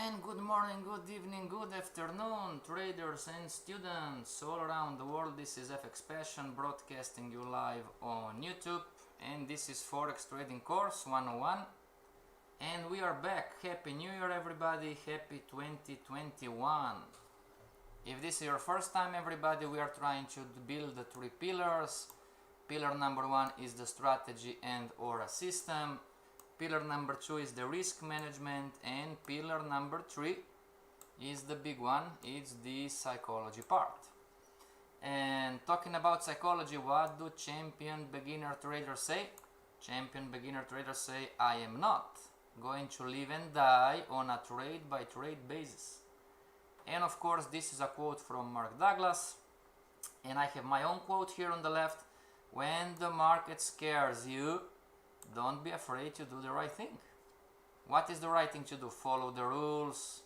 And good morning, good evening, good afternoon, traders and students all around the world. This is FXPassion broadcasting you live on YouTube, and this is Forex Trading Course 101. And we are back. Happy New Year, everybody. Happy 2021. If this is your first time, everybody, we are trying to build the three pillars. Pillar number one is the strategy and or a system. Pillar number two is the risk management, and pillar number three is the big one, it's the psychology part. And talking about psychology, what do champion beginner traders say? Champion beginner traders say, I am not going to live and die on a trade by trade basis. And of course this is a quote from Mark Douglas, and I have my own quote here on the left. When the market scares you, don't be afraid to do the right thing. What is the right thing to do? Follow the rules,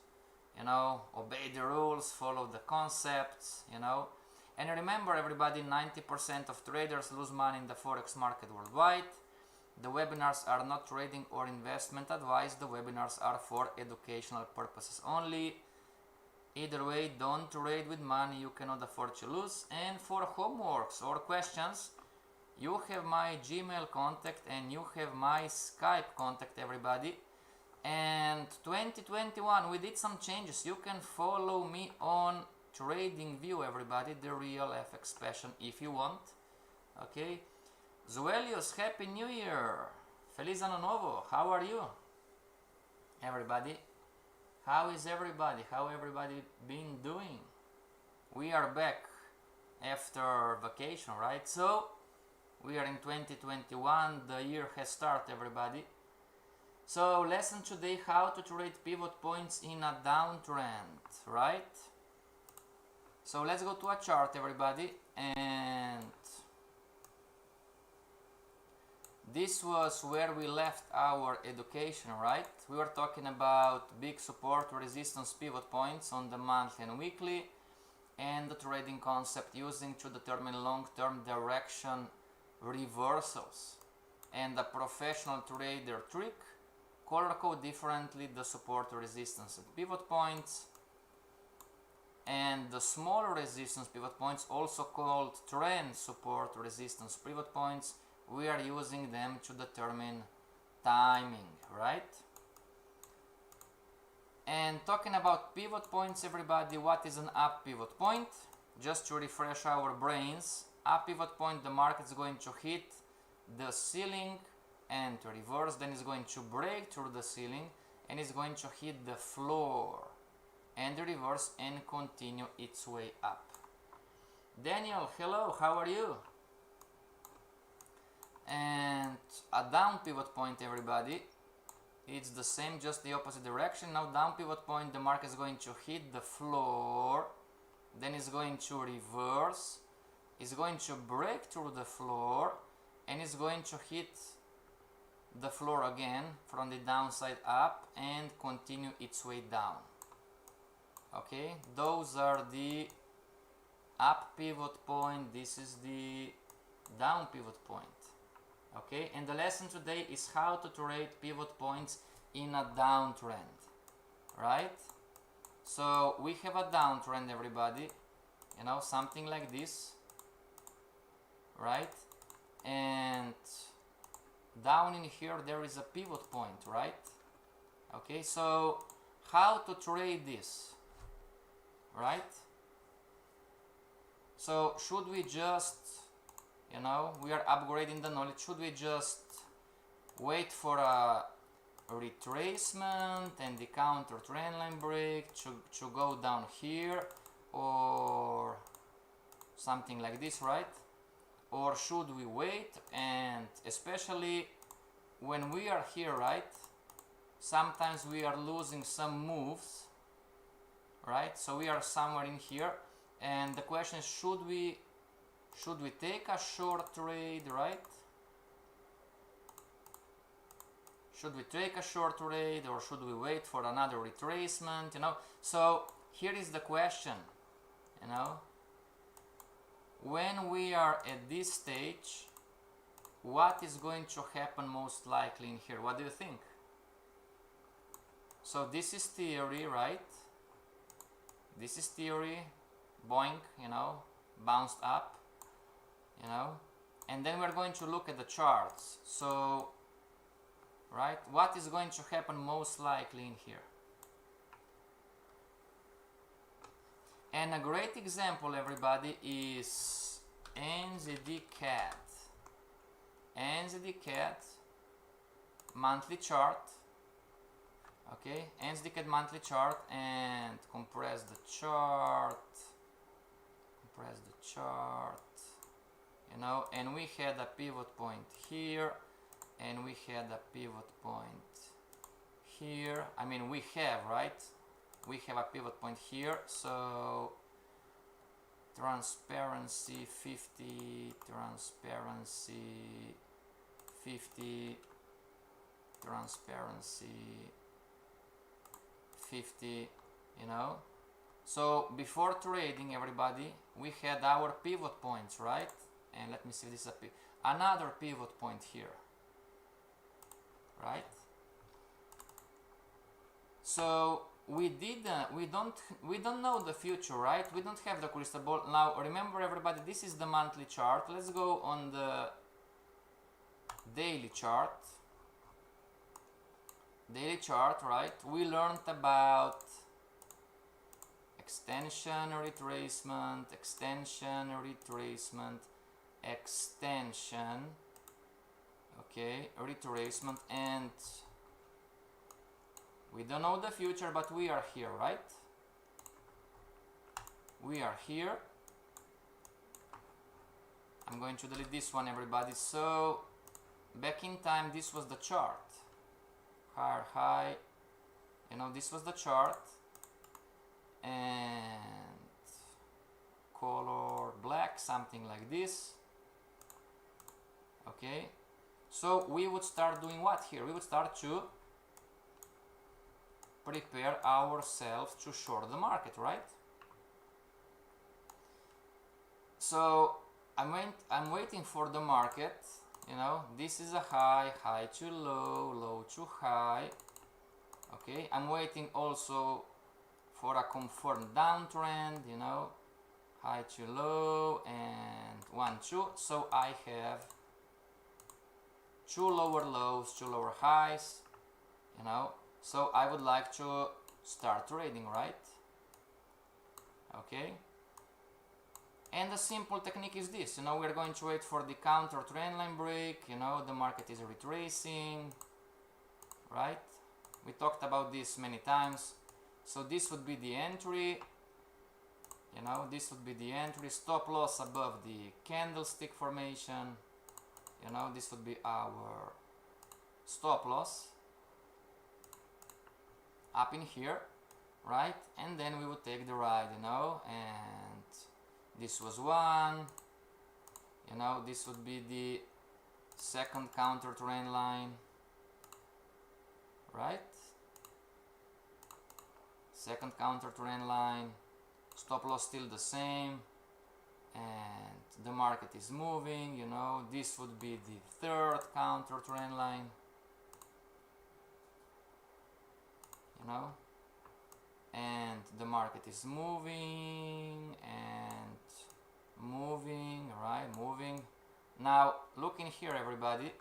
obey the rules, follow the concepts, And remember, everybody, 90% of traders lose money in the Forex market worldwide. The webinars are not trading or investment advice. The webinars are for educational purposes only. Either way, don't trade with money you cannot afford to lose. And for homeworks or questions, you have my Gmail contact and you have my Skype contact, everybody. And 2021, we did some changes. You can follow me on TradingView, everybody, the real FXPassion, if you want. Okay. Zuelius, Happy New Year. Feliz Ano Novo. How are you, everybody? How is everybody? How everybody been doing? We are back after vacation, right? So we are in 2021, the year has started, everybody. So lesson today, how to trade pivot points in a downtrend, right? So let's go to a chart, everybody, and this was where we left our education, right? We were talking about big support, resistance, pivot points on the monthly and weekly, and the trading concept using to determine long-term direction reversals. And the professional trader trick, color code differently the support, resistance, and pivot points. And the smaller resistance pivot points, also called trend support, resistance, pivot points, we are using them to determine timing, right? And talking about pivot points, everybody, what is an up pivot point? Just to refresh our brains, up pivot point, the market is going to hit the ceiling and to reverse, then it's going to break through the ceiling and it's going to hit the floor and reverse and continue its way up. Daniel, hello, how are you? And a down pivot point, everybody, it's the same, just the opposite direction. Now down pivot point, the market is going to hit the floor, then it's going to reverse, it's going to break through the floor, and it's going to hit the floor again from the downside up and continue its way down. Okay, those are the up pivot point, this is the down pivot point. Okay, and the lesson today is how to trade pivot points in a downtrend, right? So we have a downtrend, everybody, something like this, right? And down in here there is a pivot point, right? Okay, so how to trade this, right? So should we just, we are upgrading the knowledge, should we just wait for a retracement and the counter trend line break to go down here, or something like this, right? Or should we wait? And especially when we are here, right, sometimes we are losing some moves, right? So we are somewhere in here, and the question is, should we take a short trade, right? Should we take a short trade, or should we wait for another retracement, So here is the question, when we are at this stage, what is going to happen most likely in here? What do you think? So this is theory, right? This is theory, boink, you know, bounced up, you know, and then we're going to look at the charts. So, right, what is going to happen most likely in here? And a great example, everybody, is NZDCAD. NZDCAD monthly chart. Okay, NZDCAD monthly chart, and compress the chart. You know, and we had a pivot point here, and we had a pivot point here. I mean, we have, right? We have a pivot point here. So transparency 50, transparency 50, transparency 50, you know. So before trading, everybody, we had our pivot points, right? And let me see, this is another pivot point here, right? So we don't know the future, right? We don't have the crystal ball. Now remember, everybody, this is the monthly chart. Let's go on the daily chart. Daily chart, right? We learned about extension, retracement, extension, retracement, extension, okay, retracement, and we don't know the future, but we are here, right? We are here. I'm going to delete this one, everybody. So back in time, this was the chart. Higher high, you know, this was the chart, and color black, something like this. Okay, so we would start doing what here? We would start to prepare ourselves to short the market, right? So I'm waiting for the market. You know, this is a high, high to low, low to high. Okay, I'm waiting also for a confirmed downtrend, you know, high to low and 1, 2. So I have 2 lower lows, 2 lower highs, you know. So I would like to start trading, right? Okay. And the simple technique is this, you know, we're going to wait for the counter trend line break, you know, the market is retracing, right? We talked about this many times. So this would be the entry, you know, this would be the entry, stop loss above the candlestick formation, you know, this would be our stop loss up in here, right? And then we would take the ride, you know, and this was one, you know, this would be the second counter trend line, right? Second counter trend line, stop loss still the same, and the market is moving, you know, this would be the third counter trend line, you know, and the market is moving and moving, right, moving. Now look in here, everybody.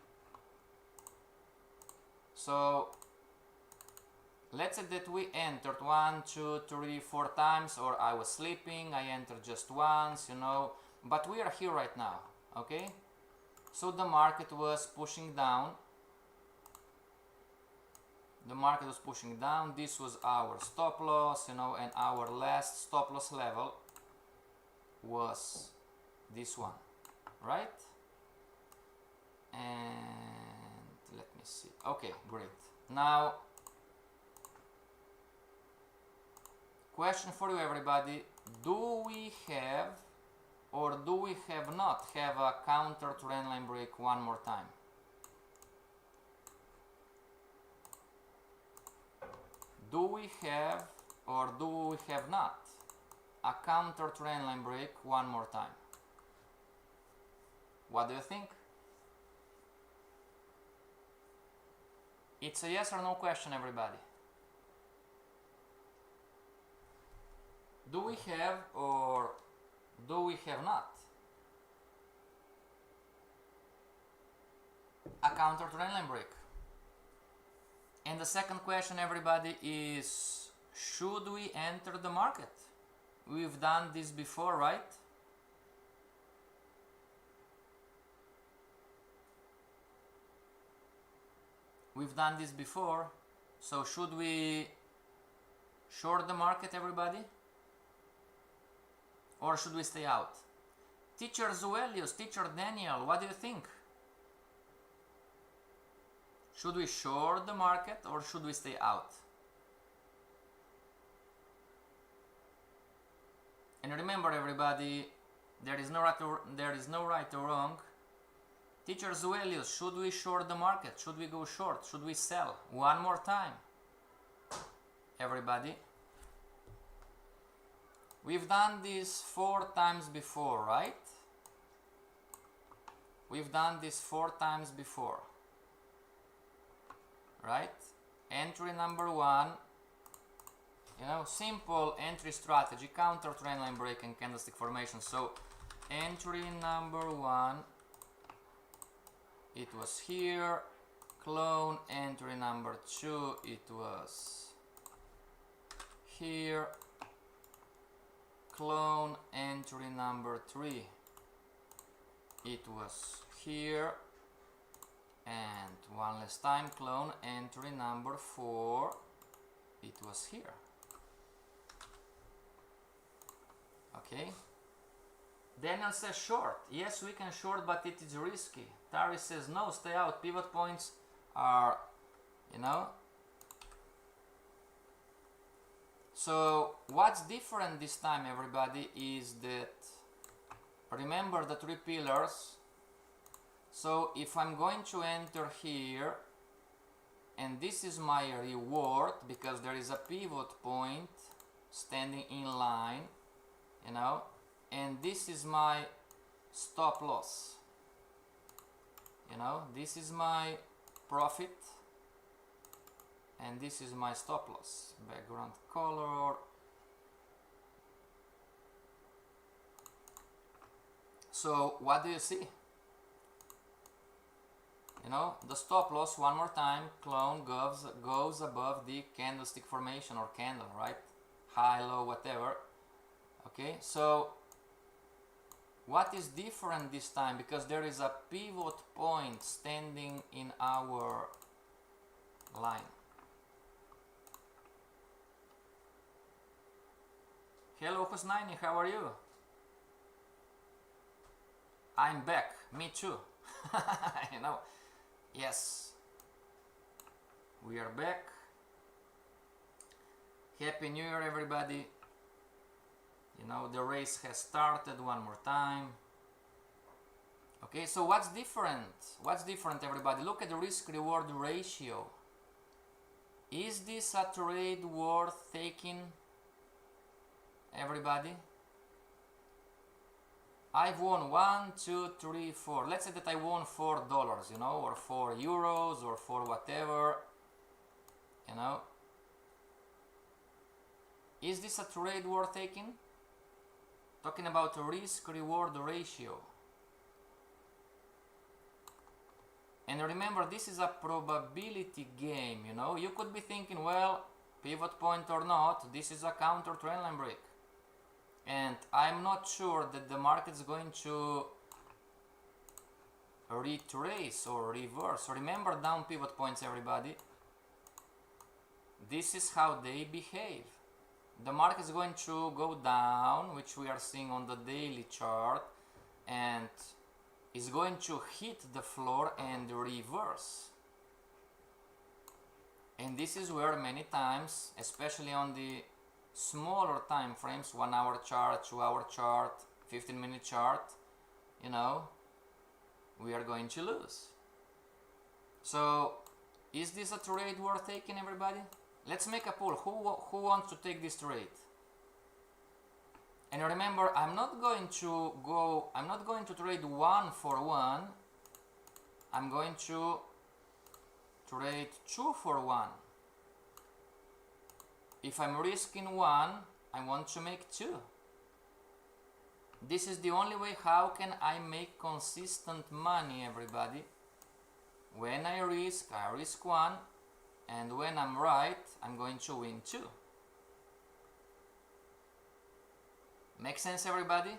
So let's say that we entered 1, 2, 3, 4 times, or I was sleeping, I entered just once, you know, but we are here right now, okay? So the market was pushing down. The market was pushing down. This was our stop loss, you know, and our last stop loss level was this one, right? And let me see. Okay, great. Now, question for you, everybody. Do we have, or do we have not have a counter trend line break one more time? Do we have, or do we have not, a counter trend line break one more time? What do you think? It's a yes or no question, everybody. do we have or do we have not a counter trend line break? And the second question, everybody, is should we enter the market? We've done this before, right? We've done this before, so should we short the market, everybody? Or should we stay out? Teacher Zuelius, Teacher Daniel, what do you think? Should we short the market or should we stay out? And remember, everybody, there is no right or wrong. Teacher Zuelius, should we short the market? Should we go short? Should we sell? One more time, everybody. We've done this 4 times before, right? We've done this 4 times before, right? Entry number 1, simple entry strategy, counter trend line break and candlestick formation. So entry number 1, it was here. Clone. Entry number 2, it was here. Clone. Entry number 3, it was here. And one last time, clone. Entry number 4, it was here. Okay. Daniel says short. Yes, we can short, but it is risky. Tari says no, stay out. Pivot points are, So what's different this time, everybody, is that, remember the 3 pillars. So if I'm going to enter here, and this is my reward because there is a pivot point standing in line, and this is my stop loss. This is my profit and this is my stop loss. Background color. So what do you see? The stop loss, one more time, clone, goes above the candlestick formation or candle, right? High, low, whatever. Okay, so what is different this time? Because there is a pivot point standing in our line. Hello Husnaini, how are you? I'm back, me too. Yes, we are back. Happy New Year, everybody. The race has started one more time. Okay, so what's different? What's different, everybody? Look at the risk-reward ratio. Is this a trade worth taking, everybody? I've won 1, 2, 3, 4. Let's say that I won $4, or 4 euros, or 4 whatever, Is this a trade worth taking? Talking about a risk-reward ratio. And remember, this is a probability game, You could be thinking, well, pivot point or not, this is a counter trend line break. And I'm not sure that the market's going to retrace or reverse. Remember down pivot points, everybody. This is how they behave. The market is going to go down, which we are seeing on the daily chart, and is going to hit the floor and reverse. And this is where many times, especially on the smaller time frames, 1 hour chart, 2 hour chart, 15-minute chart, we are going to lose. So is this a trade worth taking, everybody? Let's make a poll. Who wants to take this trade? And remember, I'm not going to trade 1 for 1. I'm going to trade 2 for 1. If I'm risking 1, I want to make 2. This is the only way how can I make consistent money, everybody. When I risk 1, and when I'm right, I'm going to win 2. Make sense, everybody?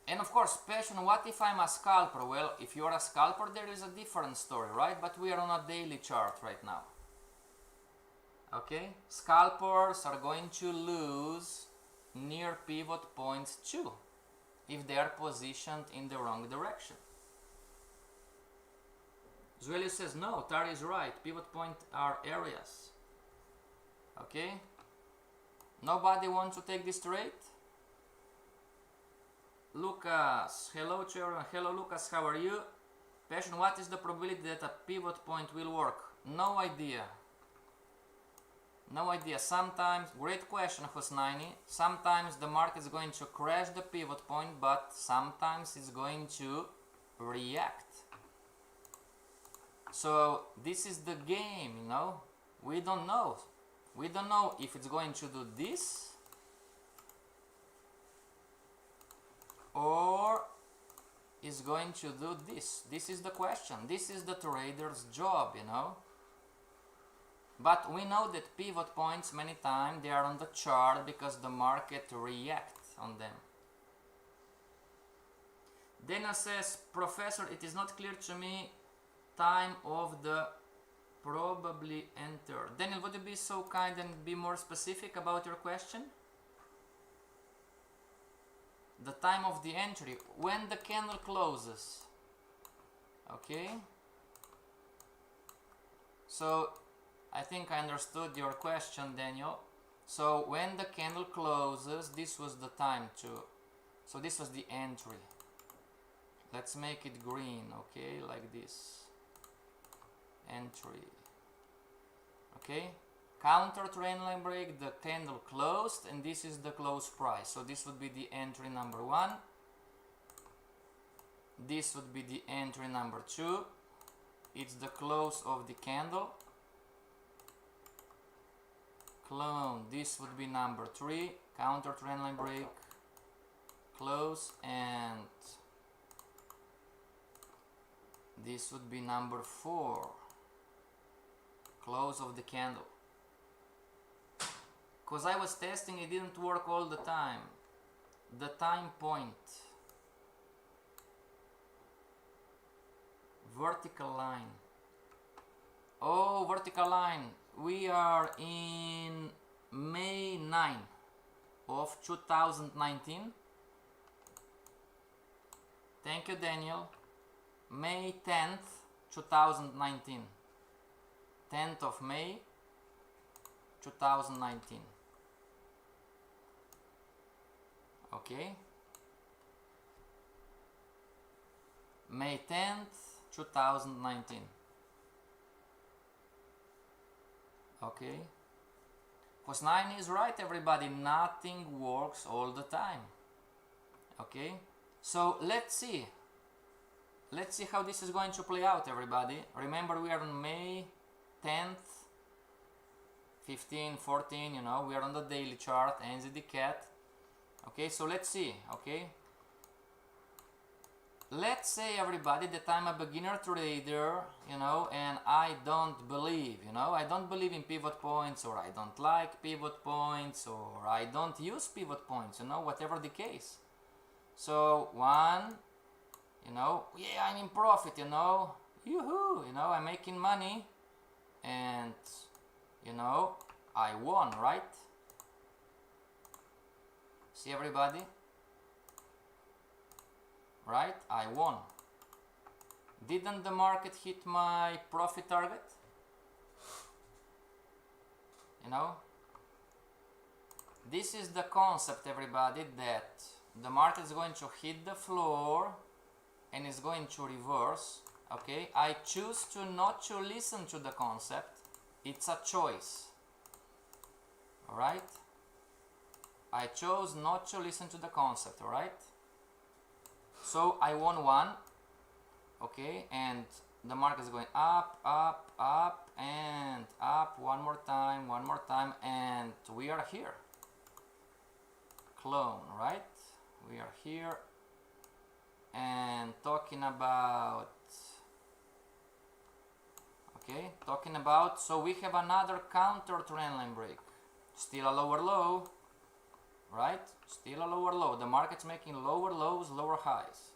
And of course, passion, what if I'm a scalper? Well, if you're a scalper, there is a different story, right? But we are on a daily chart right now. Okay? Scalpers are going to lose near pivot points too, if they are positioned in the wrong direction. Zueli says, no, Tari is right. Pivot point are areas. Okay? Nobody wants to take this trade? Lucas, hello to everyone. Hello Lucas, how are you? Passion, what is the probability that a pivot point will work? No idea. No idea. Sometimes, great question, Hosnaini. Sometimes the market is going to crash the pivot point, but sometimes it's going to react. So this is the game, you know. We don't know. We don't know if it's going to do this or is going to do this. This is the question. This is the trader's job, you know. But we know that pivot points many times they are on the chart because the market reacts on them. Dana says, Professor, it is not clear to me time of the probably enter. Daniel, would you be so kind and be more specific about your question? The time of the entry, when the candle closes. Okay. So I think I understood your question, Daniel. So when the candle closes, this was the time to, so this was the entry. Let's make it green, okay, like this. Entry. Okay. Counter trend line break, the candle closed, and this is the close price. So this would be the entry number 1. This would be the entry number 2. It's the close of the candle. Clone, this would be number 3. Counter trend line break, close, and this would be number 4. Close of the candle. Because I was testing, it didn't work all the time. The time point. Vertical line. Oh, vertical line. We are in May 9 of 2019. Thank you, Daniel. May 10th, 2019. 10th of May, 2019. Okay. May 10th, 2019. Okay. Because 9 is right, everybody. Nothing works all the time. Okay. So let's see. Let's see how this is going to play out, everybody. Remember, we are on May 10th, 15, 14, you know, we are on the daily chart, NZDCAD. Okay, so let's see, okay. Let's say, everybody, that I'm a beginner trader, you know, and I don't believe, you know, I don't believe in pivot points, or I don't like pivot points, or I don't use pivot points, you know, whatever the case. So, 1, you know, yeah, I'm in profit, you know, yoo-hoo, you know, I'm making money, and, you know, I won, right? See, everybody? Right? I won. Didn't the market hit my profit target? You know? This is the concept, everybody, that the market is going to hit the floor and is going to reverse. Okay? I choose to not to listen to the concept. It's a choice. Alright? I chose not to listen to the concept, alright? So I won 1, okay, and the market is going up, up, up, and up one more time, and we are here. Clone, right? We are here and talking about, so we have another counter trend line break. Still a lower low, right? Still a lower low. The market's making lower lows, lower highs.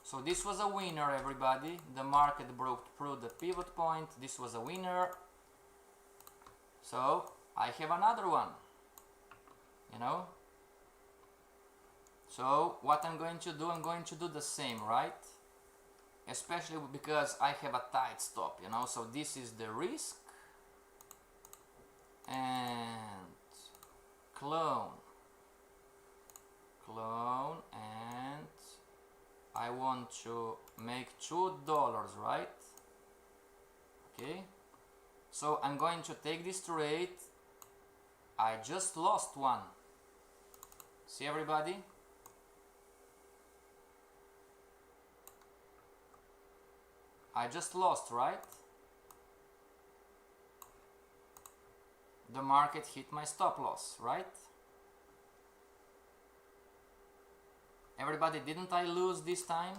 So this was a winner, everybody. The market broke through the pivot point. This was a winner. So I have another one, you know. So what I'm going to do the same, right? Especially because I have a tight stop, you know. So this is the risk and clone, and I want to make $2, right? Okay, so I'm going to take this trade. I just lost one. See, everybody? I just lost, right? The market hit my stop loss, right? Everybody, didn't I lose this time?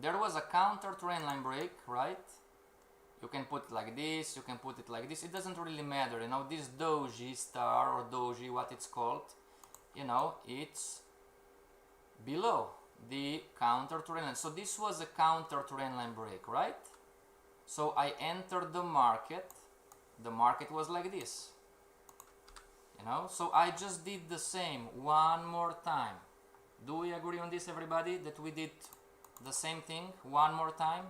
There was a counter trend line break, right? You can put it like this, you can put it like this. It doesn't really matter, you know. This doji star or doji, what it's called, you know, it's below the counter trend line. So this was a counter trend line break, right? So I entered the market. The market was like this, you know. So I just did the same one more time. Do we agree on this, everybody, that we did the same thing one more time?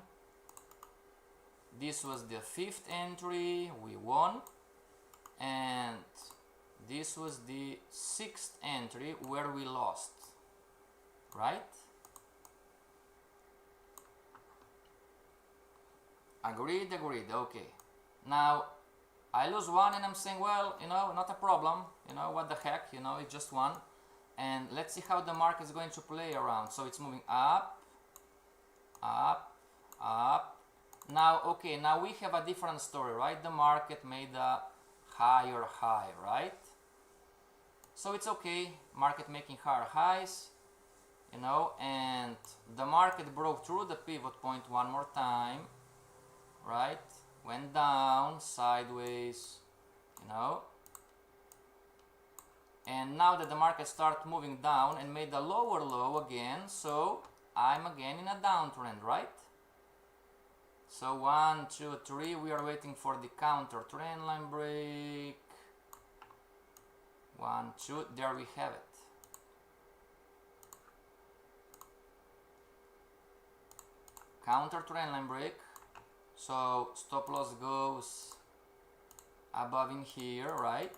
This was the 5th entry, we won, and this was the 6th entry where we lost, right? Agreed, okay. Now I lose one and I'm saying, well, you know, not a problem, you know, what the heck, you know, it's just one. And let's see how the market is going to play around. So it's moving up, up, up. Now, okay, now we have a different story, right? The market made a higher high, right? So it's okay, market making higher highs, you know, and the market broke through the pivot point one more time, right? Went down, sideways, you know. And now that the market started moving down and made a lower low again, so I'm again in a downtrend, right? So 1, 2, 3, we are waiting for the counter trend line break. 1, 2, there we have it. Counter trend line break. So stop loss goes above in here, right?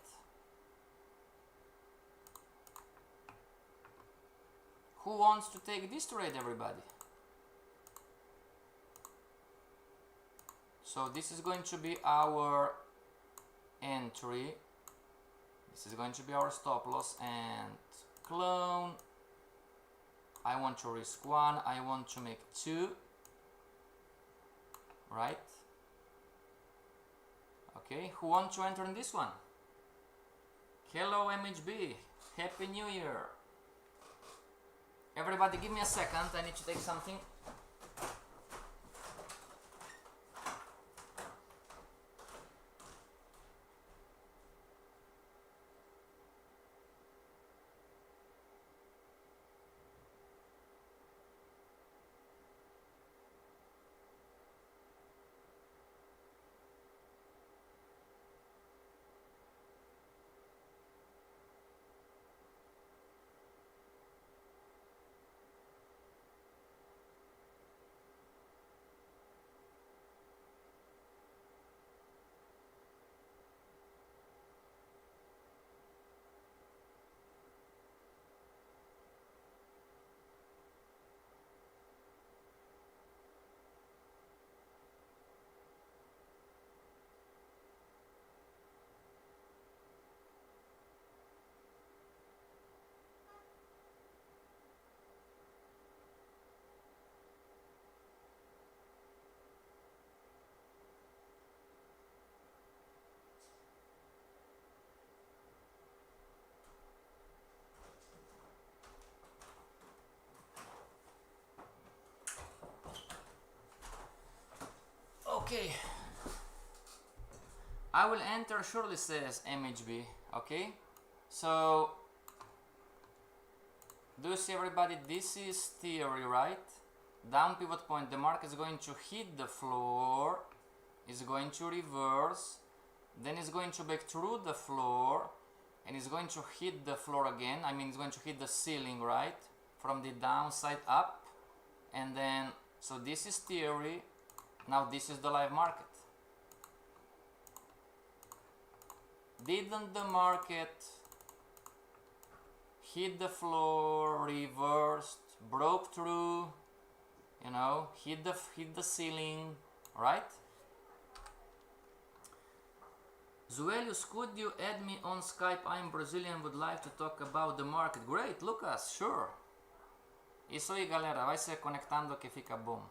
Who wants to take this trade, everybody? So this is going to be our entry. This is going to be our stop loss and clone. I want to risk 1, I want to make 2. Right? Okay, who wants to enter in this one? Hello MHB, Happy New Year. Everybody give me a second, I need to take something. Okay, I will enter surely, says MHB. Okay, so do you see, everybody? This is theory, right? Down pivot point, the market is going to hit the floor, is going to reverse, then it's going to break through the floor, and it's going to hit the floor again. I mean, it's going to hit the ceiling, right? From the downside up, and then, so this is theory. Now this is the live market. Didn't the market hit the floor, reversed, broke through, you know, hit the ceiling, right? Zuelius, could you add me on Skype? I'm Brazilian, would like to talk about the market. Great, Lucas, sure. Isso aí, galera, vai se conectando que fica bom.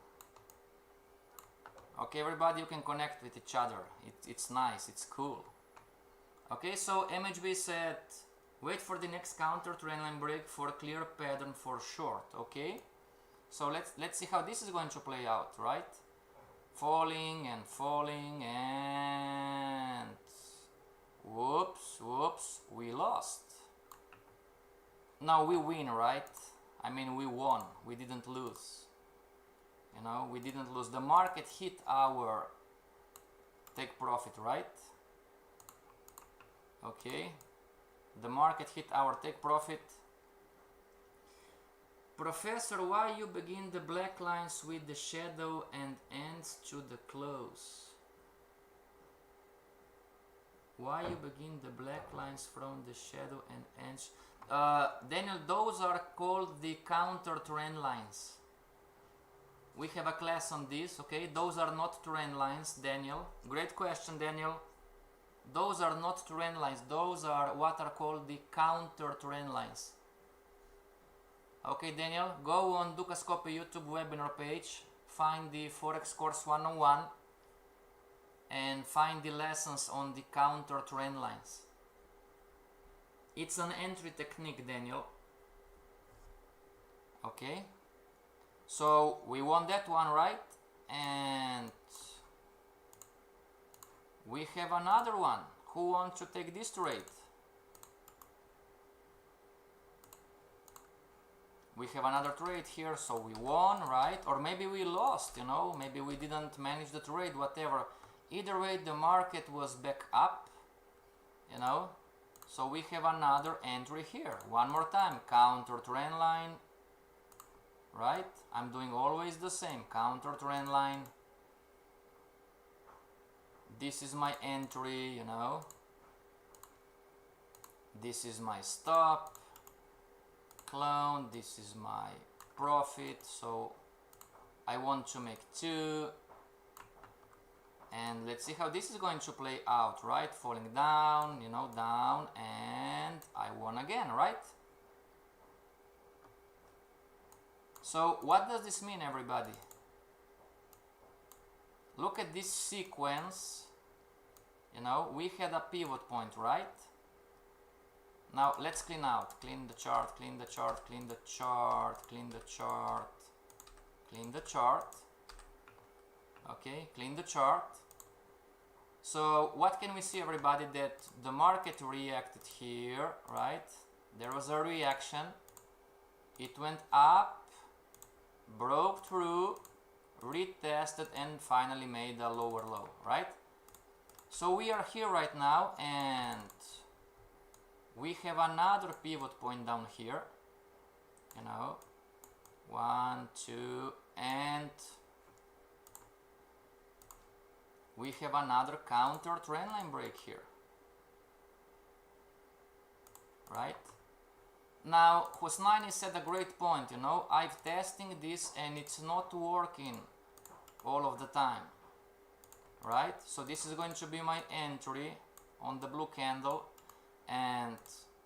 Okay, everybody, you can connect with each other. It's nice, it's cool. Okay, so MHB said, wait for the next counter trendline break for a clear pattern for short. Okay, so let's see how this is going to play out, right? Falling and falling, and whoops, we lost. Now we win, right? I mean, we won, we didn't lose. You know, we didn't lose. The market hit our take profit, right? Okay, the market hit our take profit. Professor, why you begin the black lines with the shadow and ends to the close? Why you begin the black lines from the shadow and ends? Daniel, those are called the counter trend lines. We have a class on this, okay? Those are not trend lines, Daniel. Great question, Daniel. Those are not trend lines. Those are what are called the counter trend lines. Okay, Daniel, go on Ducascope YouTube webinar page, find the Forex course 101, and find the lessons on the counter trend lines. It's an entry technique, Daniel. Okay, so we won that one, right? And we have another one. Who wants to take this trade? We have another trade here, so we won, right? Or maybe we lost, you know, maybe we didn't manage the trade, whatever. Either way, the market was back up, you know. So we have another entry here. One more time, counter trend line, right? I'm doing always the same, counter trend line. This is my entry, you know. This is my stop, clone, this is my profit. So I want to make 2. And let's see how this is going to play out, right? Falling down, you know, down, and I won again, right? So what does this mean, everybody? Look at this sequence. You know, we had a pivot point, right? Now let's clean out. Clean the chart, clean the chart, clean the chart, clean the chart, clean the chart. Okay, clean the chart. So what can we see, everybody? That the market reacted here, right? There was a reaction. It went up, broke through, retested, and finally made a lower low, right? So we are here right now, and we have another pivot point down here, you know, 1, 2, and we have another counter trendline break here, right? Now Husnaini said a great point, you know, I'm testing this and it's not working all of the time, right? So this is going to be my entry on the blue candle, and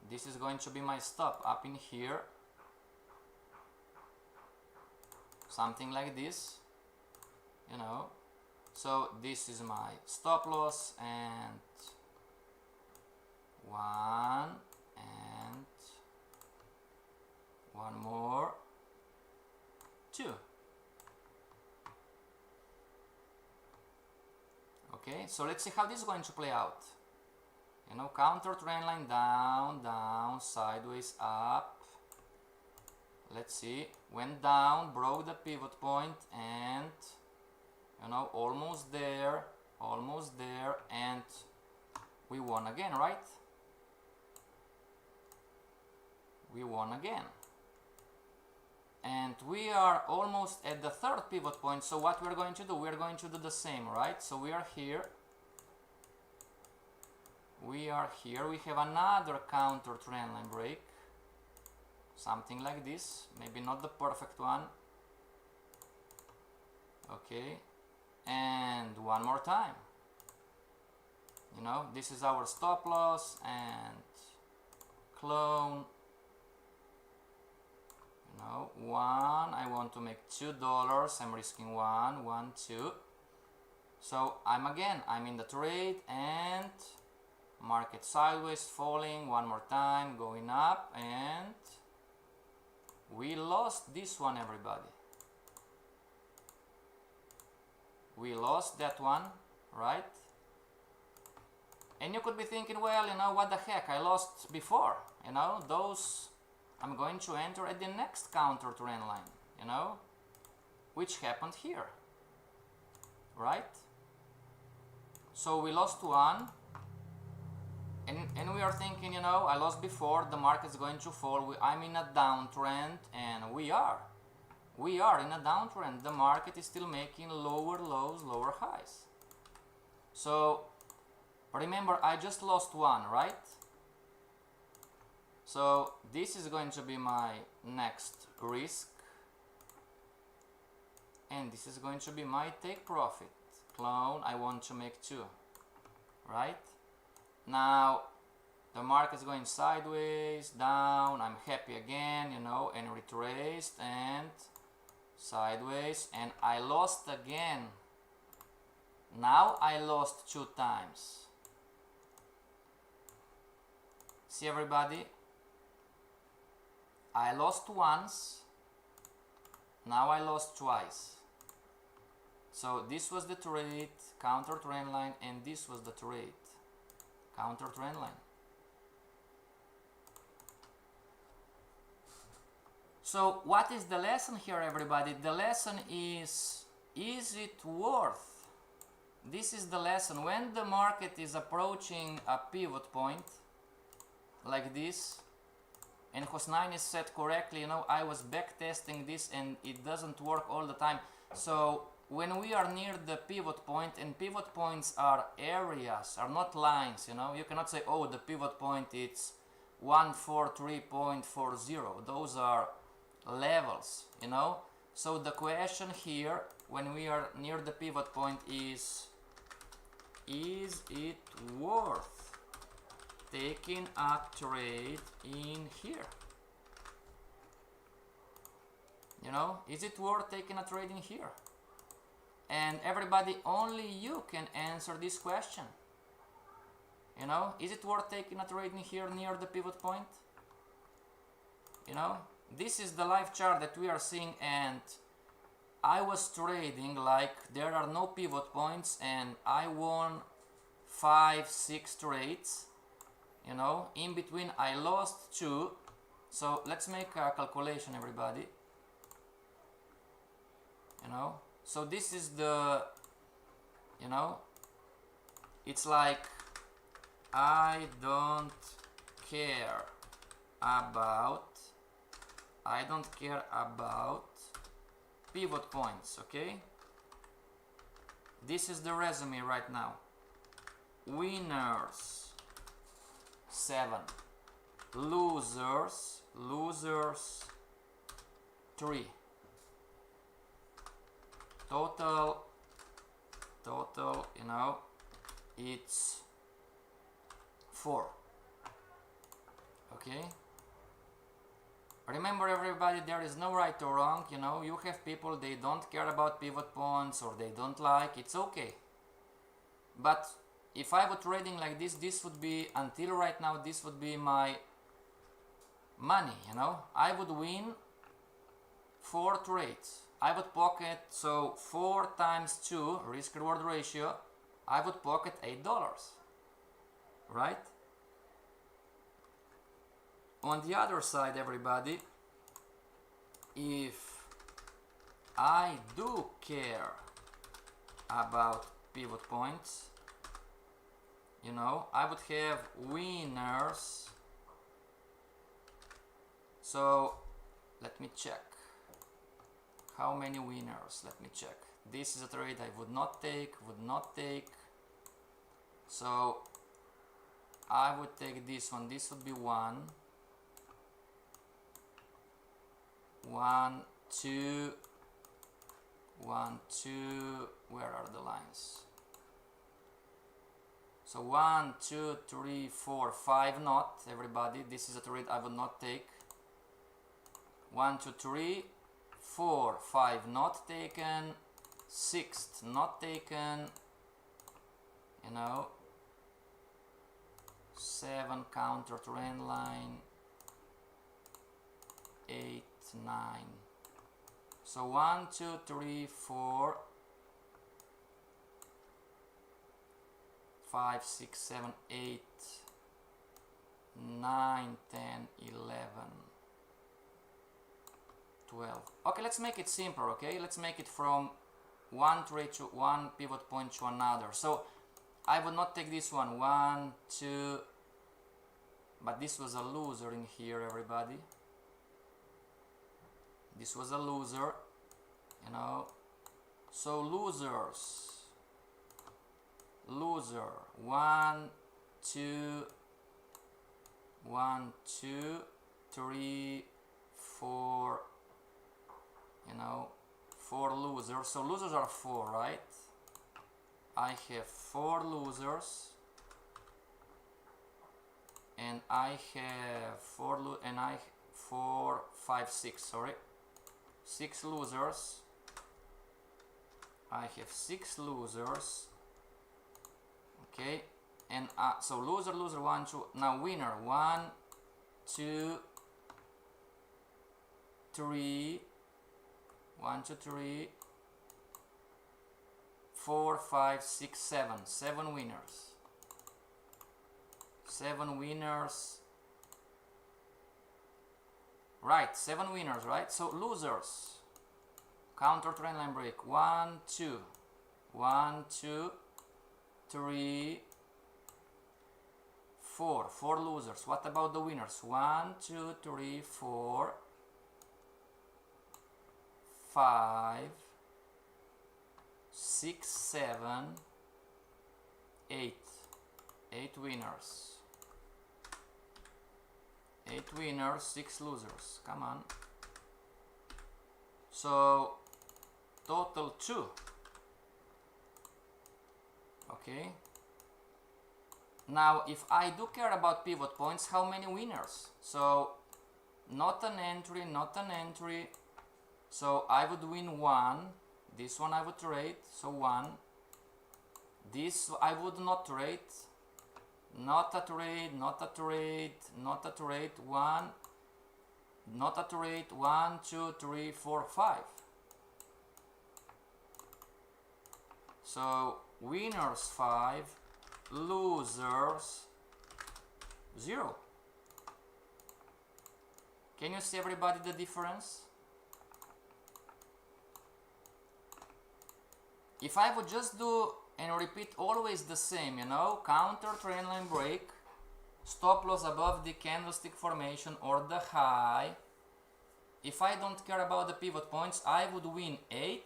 this is going to be my stop up in here, something like this, you know. So this is my stop loss, and 1, and 1 more, 2. Okay, so let's see how this is going to play out. You know, counter trend line, down, down, sideways, up. Let's see, went down, broke the pivot point, and you know, almost there, and we won again, right? We won again. And we are almost at the third pivot point, so what we're going to do? We're going to do the same, right? So we are here. We have another counter trend line break. Something like this, maybe not the perfect one. Okay, and one more time. You know, this is our stop loss and clone. You know, one, I want to make $2, I'm risking one, 2. So I'm in the trade, and market sideways, falling, one more time, going up, and we lost this one, everybody. We lost that one, right? And you could be thinking, well, you know, what the heck, I lost before. You know, those I'm going to enter at the next counter trend line, you know, which happened here, right? So we lost one. And we are thinking, you know, I lost before, the market's going to fall, I'm in a downtrend, and we are in a downtrend. The market is still making lower lows, lower highs. So remember, I just lost one, right? So this is going to be my next risk, and this is going to be my take profit. Clone, I want to make 2, right? Now the market is going sideways, down, I'm happy again, you know, and retraced, and sideways, and I lost again. Now I lost 2 times. See, everybody, I lost once, now I lost twice. So this was the trade, counter trend line, and this was the trade, counter trend line. So what is the lesson here, everybody? The lesson is it worth? This is the lesson. When the market is approaching a pivot point like this, and Hosnine is set correctly, you know, I was back testing this and it doesn't work all the time. So when we are near the pivot point, and pivot points are areas, are not lines, you know, you cannot say, oh, the pivot point it's 143.40. Those are levels, you know. So the question here, when we are near the pivot point, is it worth taking a trade in here? You know, is it worth taking a trade in here? And everybody, only you can answer this question. You know, is it worth taking a trade in here near the pivot point? You know, this is the live chart that we are seeing, and I was trading like there are no pivot points, and I won 5-6 trades. You know, in between I lost 2. So let's make a calculation, everybody. You know, so this is the, you know, it's like I don't care about pivot points, okay? This is the resume right now. Winners 7, losers 3. Total, you know, it's 4. Okay? Remember, everybody, there is no right or wrong, you know. You have people, they don't care about pivot points, or they don't like, it's okay. But if I were trading like this, this would be, until right now, this would be my money, you know. I would win 4 trades. I would pocket, so 4 times 2, risk-reward ratio, I would pocket $8, right? On the other side, everybody, if I do care about pivot points, you know, I would have winners. So let me check. How many winners? Let me check. This is a trade I would not take. So I would take this one. This would be 1, 2, 1, 2. Where are the lines? So 1, 2, 3, 4, 5 not, everybody. This is a trade I would not take. 1, 2, 3, 4, 5 not taken, 6th not taken, you know, 7 counter trend line, 8, 9. So 1, 2, 3, 4, 5, 6, 7, 8, 9, 10, 11, 12. Okay, let's make it simpler, okay? Let's make it from one trade to one pivot point to another. So I would not take this one. 1, 2, but this was a loser in here, everybody. This was a loser, you know. So losers. Loser. 1, 2, 1, 2, 3, 4, you know, 4 losers. So losers are 4, right? I have 4 losers, and I have 4 5, 6, sorry, 6 losers. I have 6 losers. Okay, and so loser, 1, 2. Now winner, 1, 2, 3, 1, 2, 3, 4, 5, 6, 7. 7 winners. 7 winners. Right, 7 winners, right? So losers. Counter trend line break. 1, 2. 1, 2, 3, 4. 4 losers. What about the winners? 1, 2, 3, 4, 5, 6, 7, 8. 8 winners. 8 winners, 6 losers. Come on. So total 2. Okay. Now if I do care about pivot points, how many winners? So not an entry, not an entry. So I would win 1. This one I would trade, so 1. This I would not trade. Not a trade, not a trade, not a trade. 1. Not a trade. 1, 2, 3, 4, 5. So winners 5, losers 0. Can you see, everybody, the difference? If I would just do and repeat always the same, you know, counter trend line break, stop loss above the candlestick formation or the high. If I don't care about the pivot points, I would win 8,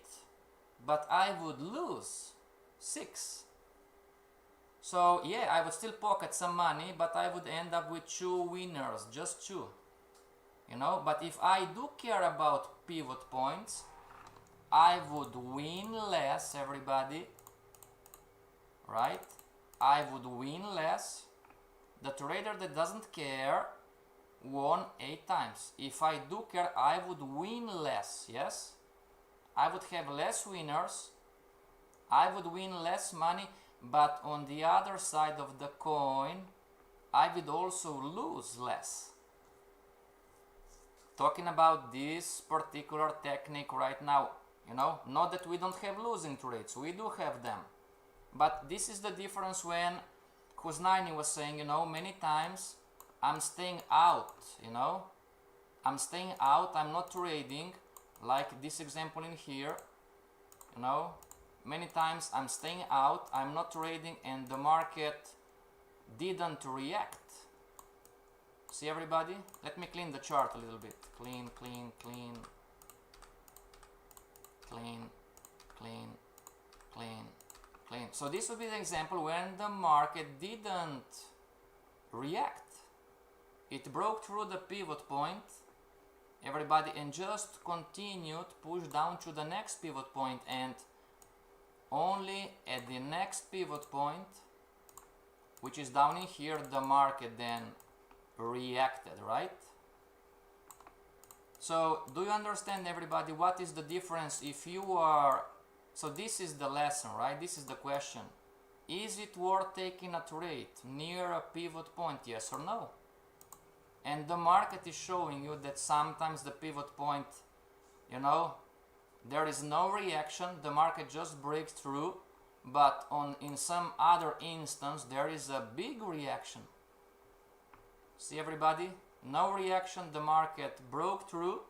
but I would lose 6. So yeah, I would still pocket some money, but I would end up with 2 winners, just 2. You know, but if I do care about pivot points, I would win less, everybody, right? I would win less. The trader that doesn't care won 8 times. If I do care, I would win less, yes? I would have less winners, I would win less money, but on the other side of the coin, I would also lose less. Talking about this particular technique right now, you know, not that we don't have losing trades, we do have them. But this is the difference when Kuznaini was saying, you know, many times I'm staying out, you know, I'm staying out, I'm not trading, like this example in here, you know, many times I'm staying out, I'm not trading, and the market didn't react. See everybody? Let me clean the chart a little bit. Clean, clean, clean, clean, clean, clean, clean. So this would be the example when the market didn't react. It broke through the pivot point, everybody, and just continued push down to the next pivot point, and only at the next pivot point, which is down in here, the market then reacted, right? So do you understand, everybody, what is the difference if you are, so this is the lesson, right? This is the question. Is it worth taking a trade near a pivot point, yes or no? And the market is showing you that sometimes the pivot point, you know, there is no reaction, the market just breaks through, but in some other instance there is a big reaction. See everybody? No reaction, the market broke through,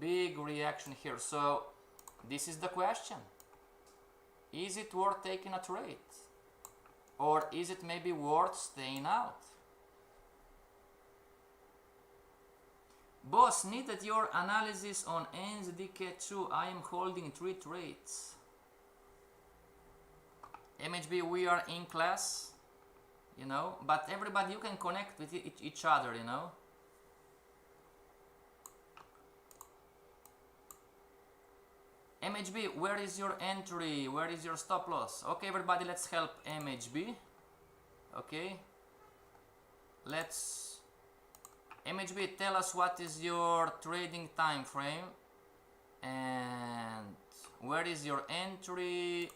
big reaction here. So this is the question. Is it worth taking a trade? Or is it maybe worth staying out? Boss, needed your analysis on NZDCAD. I am holding 3 trades. MHB, we are in class, you know, but everybody, you can connect with each other, you know. MHB, where is your entry? Where is your stop loss? Okay, everybody, let's help MHB. Okay, let's MHB, tell us what is your trading time frame and where is your entry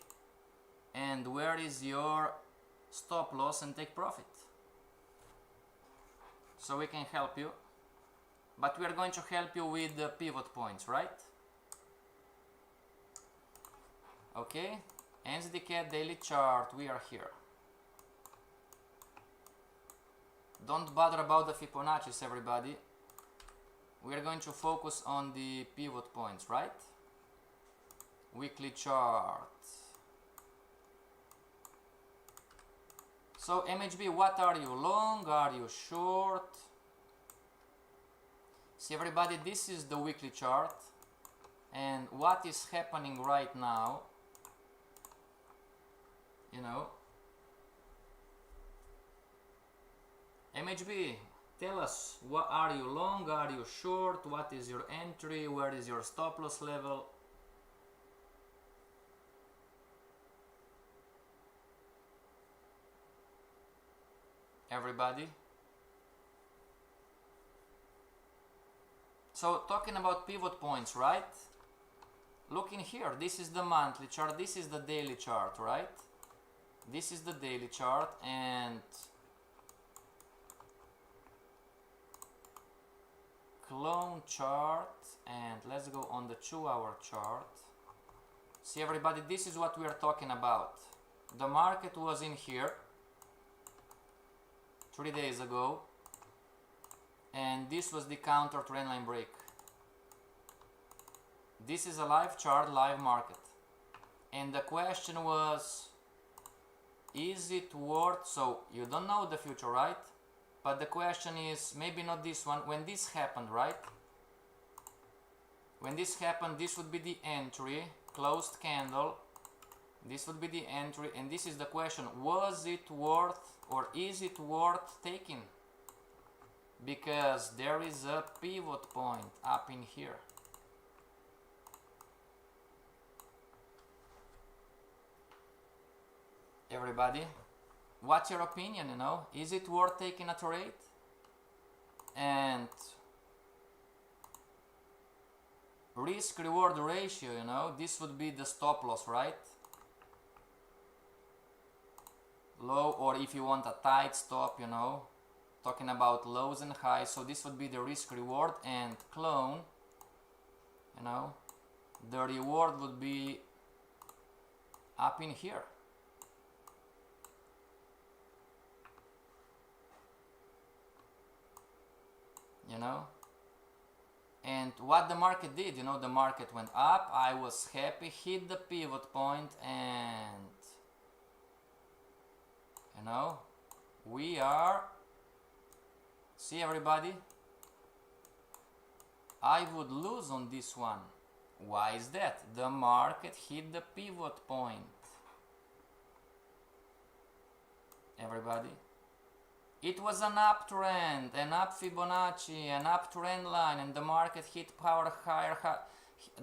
and where is your stop loss and take profit, so we can help you. But we are going to help you with the pivot points, right? Okay, NZDCAD daily chart, we are here. Don't bother about the Fibonacci's, everybody. We are going to focus on the pivot points, right? Weekly chart. So MHB, what are you, long? Are you short? See everybody, this is the weekly chart, and what is happening right now, you know. MHB, tell us, what are you long, are you short, what is your entry, where is your stop loss level? Everybody? So talking about pivot points, right? Look in here, this is the monthly chart, this is the daily chart, right? This is the daily chart, and clone chart, and let's go on the 2-hour chart. See everybody, this is what we are talking about. The market was in here 3 days ago, and this was the counter trend line break. This is a live chart, live market, and the question was, is it worth, so you don't know the future, right? But the question is, maybe not this one, when this happened, right? When this happened, this would be the entry, closed candle, this would be the entry, and this is the question, was it worth, or is it worth taking? Because there is a pivot point up in here. Everybody, what's your opinion, you know? Is it worth taking a trade? And risk-reward ratio, you know, this would be the stop loss, right? Low, or if you want a tight stop, you know, talking about lows and highs, so this would be the risk-reward, and clone, you know, the reward would be up in here. you know. And what the market did, you know, the market went up, I was happy, hit the pivot point, and you know, we are, see everybody, I would lose on this one. Why is that? The market hit the pivot point. Everybody, it was an uptrend, an up Fibonacci, an uptrend line, and the market hit power higher high.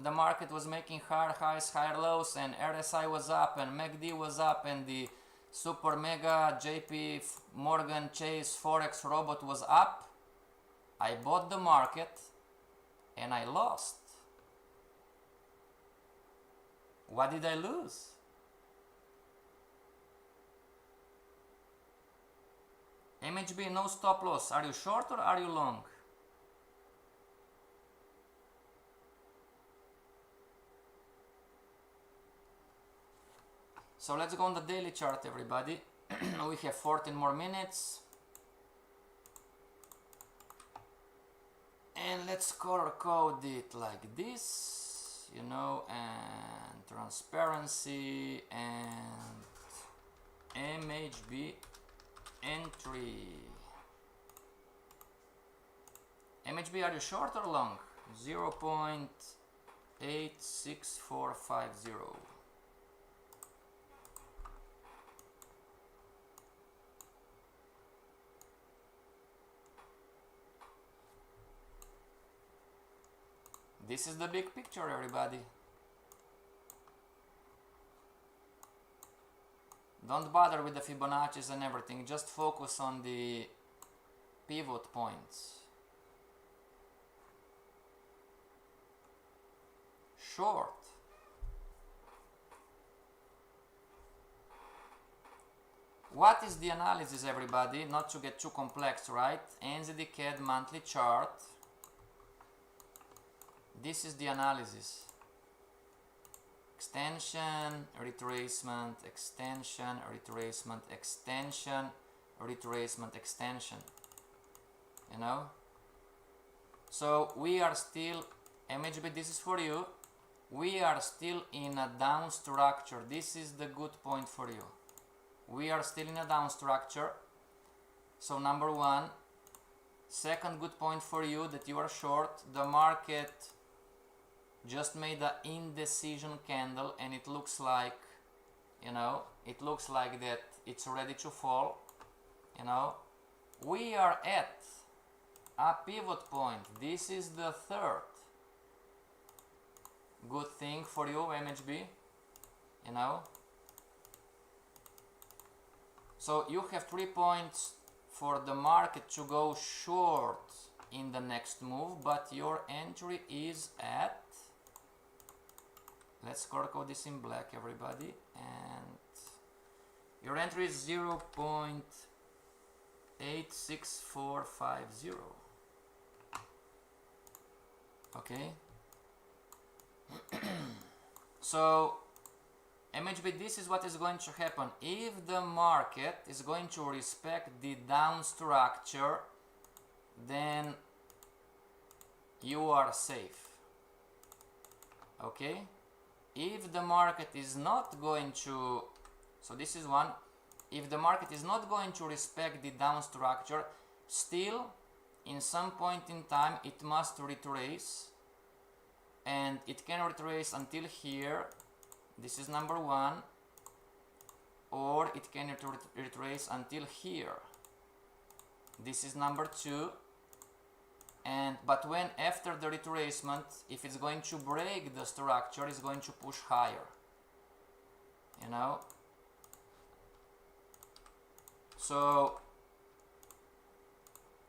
The market was making higher highs, higher lows, and RSI was up, and MACD was up, and the super mega JP Morgan Chase Forex robot was up. I bought the market and I lost. What did I lose? MHB, no stop loss. Are you short or are you long? So let's go on the daily chart, everybody. We have 14 more minutes. And let's color code it like this, you know, and transparency and MHB entry. MHB, are you short or long? 0.86450. This is the big picture, everybody. Don't bother with the Fibonacci's and everything, just focus on the pivot points. Short. What is the analysis, everybody? Not to get too complex, right? NZDCAD monthly chart. This is the analysis. Extension, retracement, extension, retracement, extension, retracement, extension. You know? So we are still, MHB, this is for you. We are still in a down structure. This is the good point for you. We are still in a down structure. So number one. Second good point for you that you are short. The market just made an indecision candle and it looks like, you know, it looks like that it's ready to fall, you know. We are at a pivot point. This is the third good thing for you, MHB, you know. So you have 3 points for the market to go short in the next move, but your entry is at, let's color code this in black, everybody, and your entry is 0.86450. Okay. So MHB, this is what is going to happen. If the market is going to respect the down structure, then you are safe. Okay. If the market is not going to, so this is one, if the market is not going to respect the down structure, still in some point in time it must retrace, and it can retrace until here. This is number one, or it can retrace until here. This is number two. And but when after the retracement, if it's going to break the structure, it's going to push higher, you know. So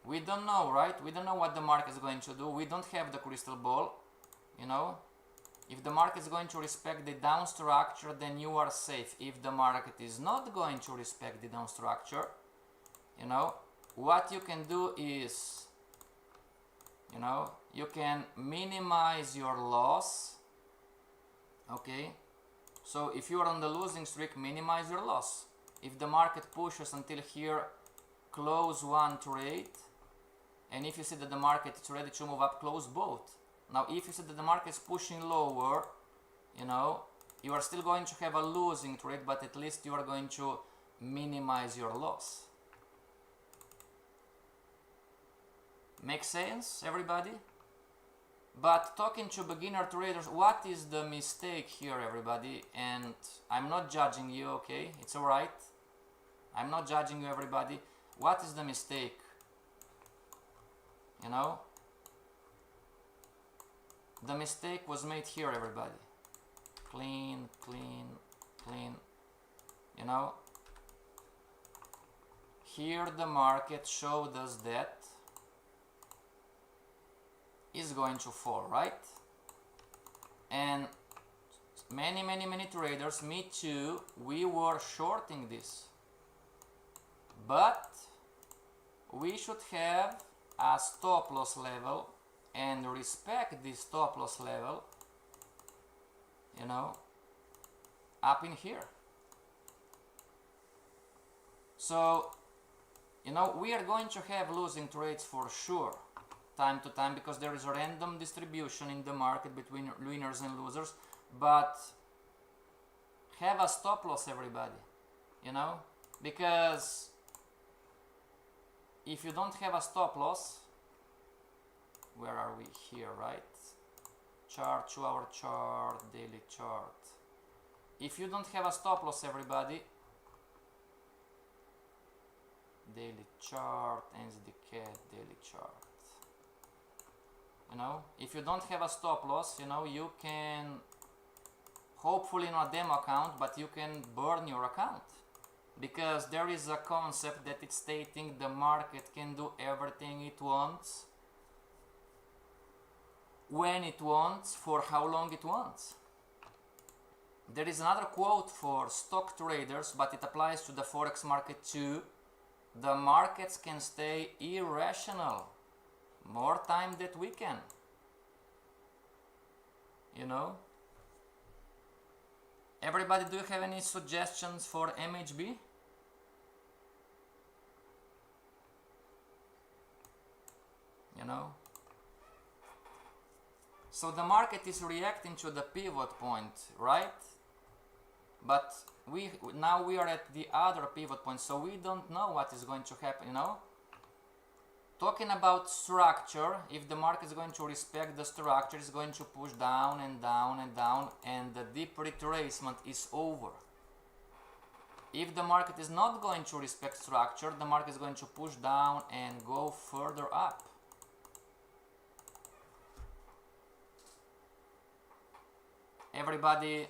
we don't know, right? We don't know what the market is going to do. We don't have the crystal ball, you know. If the market is going to respect the down structure, then you are safe. If the market is not going to respect the down structure, you know, what you can do is, you know, you can minimize your loss. Okay, so if you are on the losing streak, minimize your loss. If the market pushes until here, close one trade, and if you see that the market is ready to move up, close both. Now if you see that the market is pushing lower, you know, you are still going to have a losing trade, but at least you are going to minimize your loss. Make sense, everybody? But talking to beginner traders, what is the mistake here, everybody? And I'm not judging you, okay? It's alright. I'm not judging you, everybody. What is the mistake? You know? The mistake was made here, everybody. Clean, clean, clean. You know? Here the market showed us that is going to fall, right? And many traders, me too, we were shorting this. But we should have a stop loss level and respect this stop loss level, you know, up in here. So, you know, we are going to have losing trades for sure, time to time, because there is a random distribution in the market between winners and losers. But have a stop loss, everybody, you know, because if you don't have a stop loss, where are we here, right? Chart, 2 hour chart, daily chart. If you don't have a stop loss, everybody, daily chart, NZDCAD daily chart. You know, if you don't have a stop loss, you know, you can, hopefully not a demo account, but you can burn your account. Because there is a concept that it's stating the market can do everything it wants, when it wants, for how long it wants. There is another quote for stock traders, but it applies to the Forex market too. The markets can stay irrational more time than we can. You know? Everybody, do you have any suggestions for MHB? You know? So the market is reacting to the pivot point, right? But now we are at the other pivot point, so we don't know what is going to happen, you know? Talking about structure, if the market is going to respect the structure, it's going to push down and down and down, and the deep retracement is over. If the market is not going to respect structure, the market is going to push down and go further up. Everybody,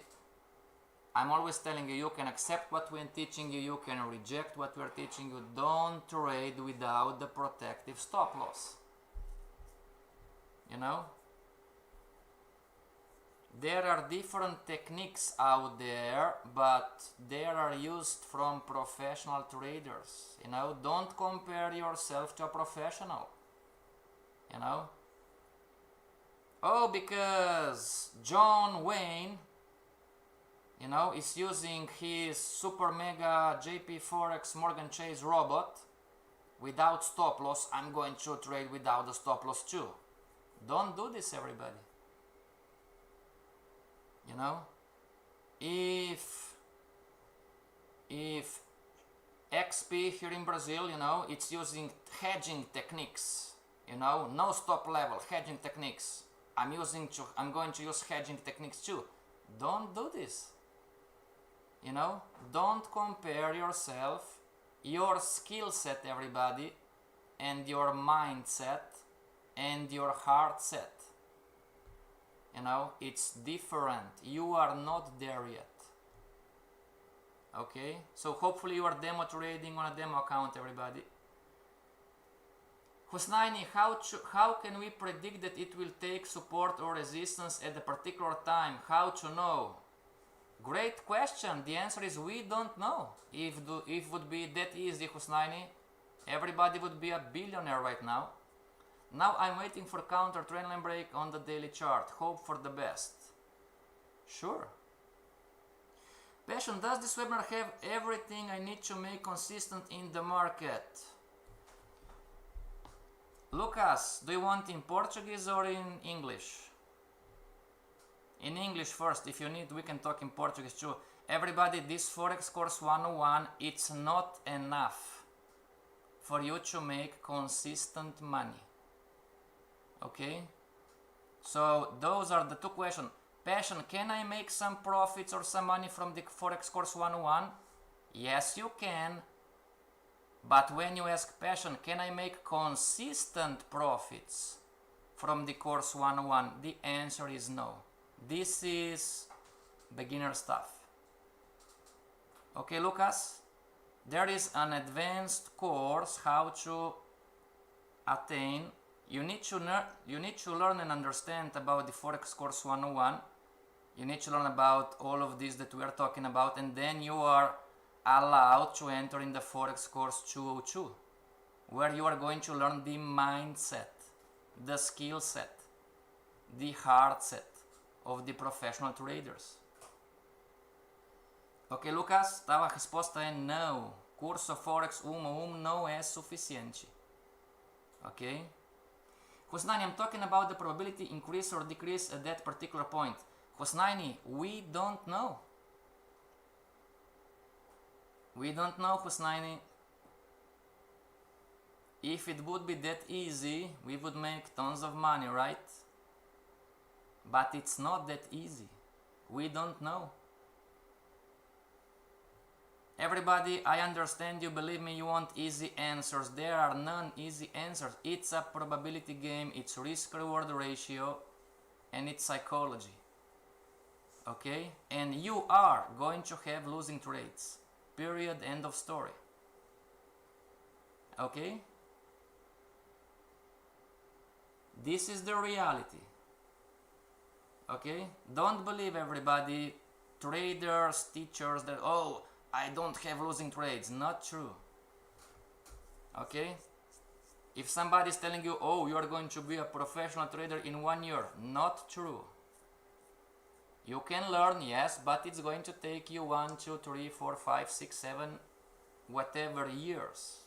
I'm always telling you, you can accept what we're teaching you, you can reject what we're teaching you. Don't trade without the protective stop loss. You know? There are different techniques out there, but they are used from professional traders. You know, don't compare yourself to a professional. You know? Oh, because John Wayne, you know, is using his super mega JP Forex Morgan Chase robot without stop loss, I'm going to trade without the stop loss too. Don't do this, everybody. You know, if XP here in Brazil, you know, it's using hedging techniques, you know, no stop level, hedging techniques. I'm going to use hedging techniques too. Don't do this. You know, don't compare yourself, your skill set, everybody, and your mindset and your heart set. You know, it's different. You are not there yet. Okay, so hopefully you are demo trading on a demo account, everybody. Husnaini, how can we predict that it will take support or resistance at a particular time? How to know? Great question. The answer is we don't know. If it would be that easy, Husnaini, everybody would be a billionaire right now. Now I'm waiting for counter trendline break on the daily chart. Hope for the best. Sure. Passion, does this webinar have everything I need to make consistent in the market? Lucas, do you want in Portuguese or in English? In English first. If you need, we can talk in Portuguese too. Everybody, this Forex course 101, it's not enough for you to make consistent money. Okay? So those are the two questions. Passion, can I make some profits or some money from the Forex course 101? Yes, you can. But when you ask Passion, can I make consistent profits from the course 101? The answer is no. This is beginner stuff. Okay, Lucas? There is an advanced course how to attain. You need to learn and understand about the Forex course 101. You need to learn about all of this that we are talking about, and then you are allowed to enter in the Forex course 202, where you are going to learn the mindset, the skill set, the heart set of the professional traders. Ok, Lucas? Tá, a resposta é não. Curso Forex 101 não é suficiente. Ok? Husnaini, I'm talking about the probability increase or decrease at that particular point. Husnaini, we don't know. We don't know, Husnaini. If it would be that easy, we would make tons of money, right? But it's not that easy. We don't know. Everybody, I understand you, believe me, you want easy answers. There are none easy answers. It's a probability game, it's risk-reward ratio, and it's psychology. Okay? And you are going to have losing trades. Period, end of story. Okay? This is the reality. Okay? Don't believe everybody, traders, teachers, that, oh, I don't have losing trades. Not true. Okay? If somebody is telling you, oh, you are going to be a professional trader in 1 year, not true. You can learn, yes, but it's going to take you 1, 2, 3, 4, 5, 6, 7, whatever years.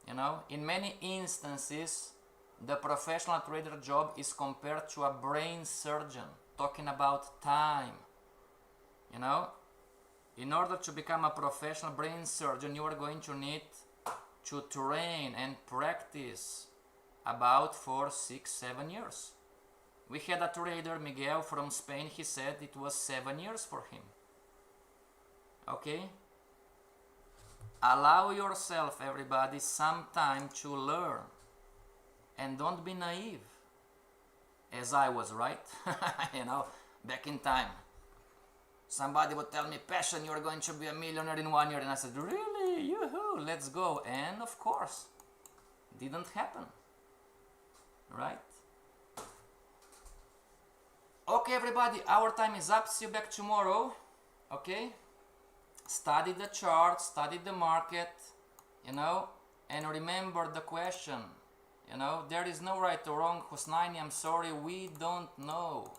You know, in many instances, the professional trader job is compared to a brain surgeon, talking about time. You know, in order to become a professional brain surgeon, you are going to need to train and practice about 4, 6, 7 years. We had a trader, Miguel from Spain, he said it was 7 years for him. Okay? Allow yourself, everybody, some time to learn. And don't be naive. As I was, right? You know, back in time. Somebody would tell me, Passion, you're going to be a millionaire in 1 year. And I said, really? Yoo-hoo, let's go. And of course, didn't happen. Right? Okay, everybody, our time is up. See you back tomorrow. Okay? Study the chart, study the market, you know, and remember the question. You know, there is no right or wrong. Husnaini, I'm sorry, we don't know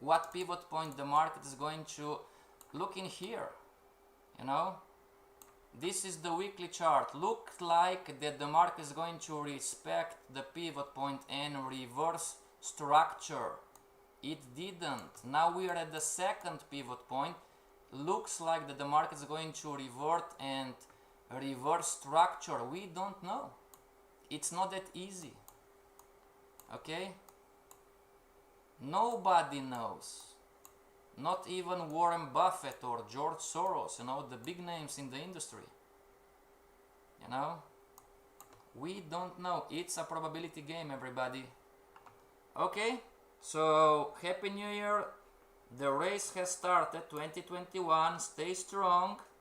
what pivot point the market is going to look in here. You know, this is the weekly chart. Looked like that the market is going to respect the pivot point and reverse structure. It didn't. Now we are at the second pivot point. Looks like that the market is going to revert and reverse structure. We don't know. It's not that easy. Okay? Nobody knows. Not even Warren Buffett or George Soros, you know, the big names in the industry. You know? We don't know. It's a probability game, everybody. Okay? So, Happy New Year. The race has started, 2021. Stay strong.